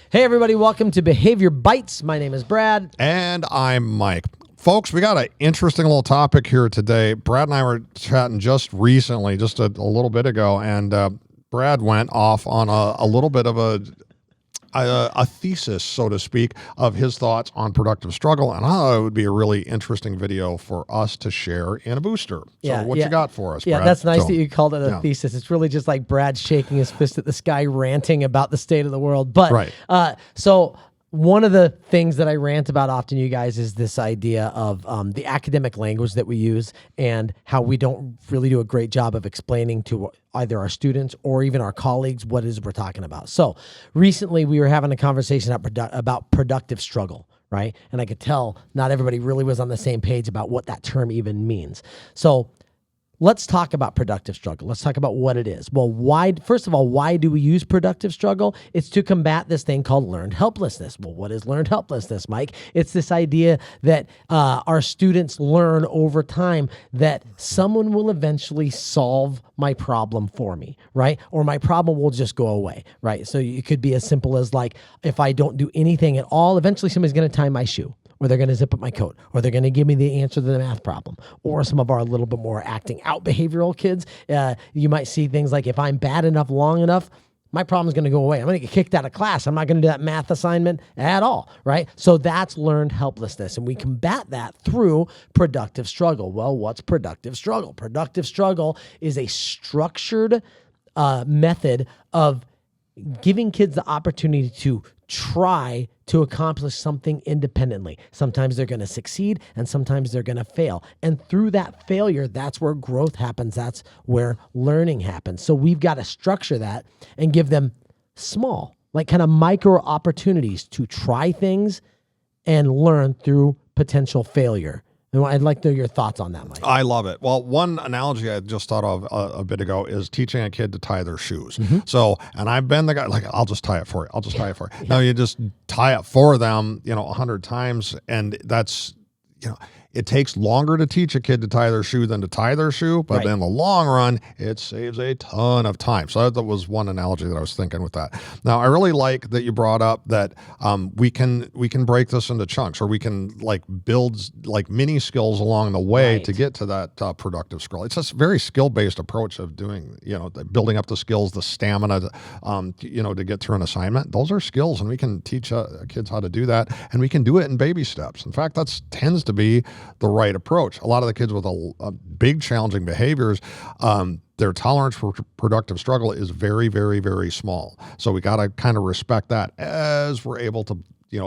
Hey, everybody. Welcome to Behavior Bites. My name is Brad. And I'm Mike. Folks, we got an interesting little topic here today. Brad and I were chatting just recently, just a little bit ago, and Brad went off on a little bit of a thesis, so to speak, of his thoughts on productive struggle, and I thought it would be a really interesting video for us to share in a booster. So what you got for us, Brad? Yeah, that's nice that you called it a thesis. It's really just like Brad shaking his fist at the sky, ranting about the state of the world. But so one of the things that I rant about often, you guys, is this idea of the academic language that we use and how we don't really do a great job of explaining to either our students or even our colleagues what it is we're talking about. So recently we were having a conversation about productive struggle, right? And I could tell not everybody really was on the same page about what that term even means. So let's talk about productive struggle. Let's talk about what it is. Well, first of all, why do we use productive struggle? It's to combat this thing called learned helplessness. Well, what is learned helplessness, Mike? It's this idea that our students learn over time that someone will eventually solve my problem for me, right? Or my problem will just go away, right? So it could be as simple as like, if I don't do anything at all, eventually somebody's going to tie my shoe, or they're going to zip up my coat, or they're going to give me the answer to the math problem. Or some of our little bit more acting out behavioral kids, you might see things like, if I'm bad enough long enough, my problem's going to go away. I'm going to get kicked out of class. I'm not going to do that math assignment at all, right? So that's learned helplessness, and we combat that through productive struggle. Well, what's productive struggle? Productive struggle is a structured method of giving kids the opportunity to try to accomplish something independently. Sometimes they're going to succeed and sometimes they're going to fail. And through that failure, that's where growth happens. That's where learning happens. So we've got to structure that and give them small, like kind of micro opportunities to try things and learn through potential failure. And I'd like to know your thoughts on that, Mike. I love it. Well, one analogy I just thought of a bit ago is teaching a kid to tie their shoes. So, and I've been the guy, like, I'll just tie it for you. I'll just tie it for you. Now you just tie it for them, 100 times. And that's, it takes longer to teach a kid to tie their shoe than to tie their shoe, but in the long run, it saves a ton of time. So that was one analogy that I was thinking with that. Now, I really like that you brought up that we can break this into chunks, or we can build mini skills along the way to get to that productive skill. It's a very skill-based approach of doing, building up the skills, the stamina, to get through an assignment. Those are skills, and we can teach kids how to do that, and we can do it in baby steps. In fact, that tends to be the right approach. A lot of the kids with a big challenging behaviors, their tolerance for productive struggle is very, very, very small. So we got to kind of respect that as we're able to,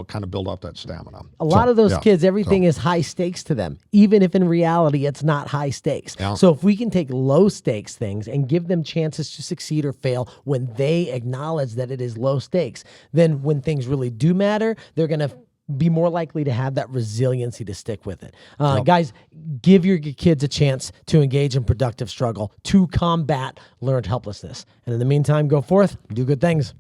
kind of build up that stamina. A lot of those kids, everything is high stakes to them, even if in reality it's not high stakes. Yeah. So if we can take low stakes things and give them chances to succeed or fail when they acknowledge that it is low stakes, then when things really do matter, they're going to be more likely to have that resiliency to stick with it. Guys, give your kids a chance to engage in productive struggle to combat learned helplessness. And in the meantime, go forth, do good things.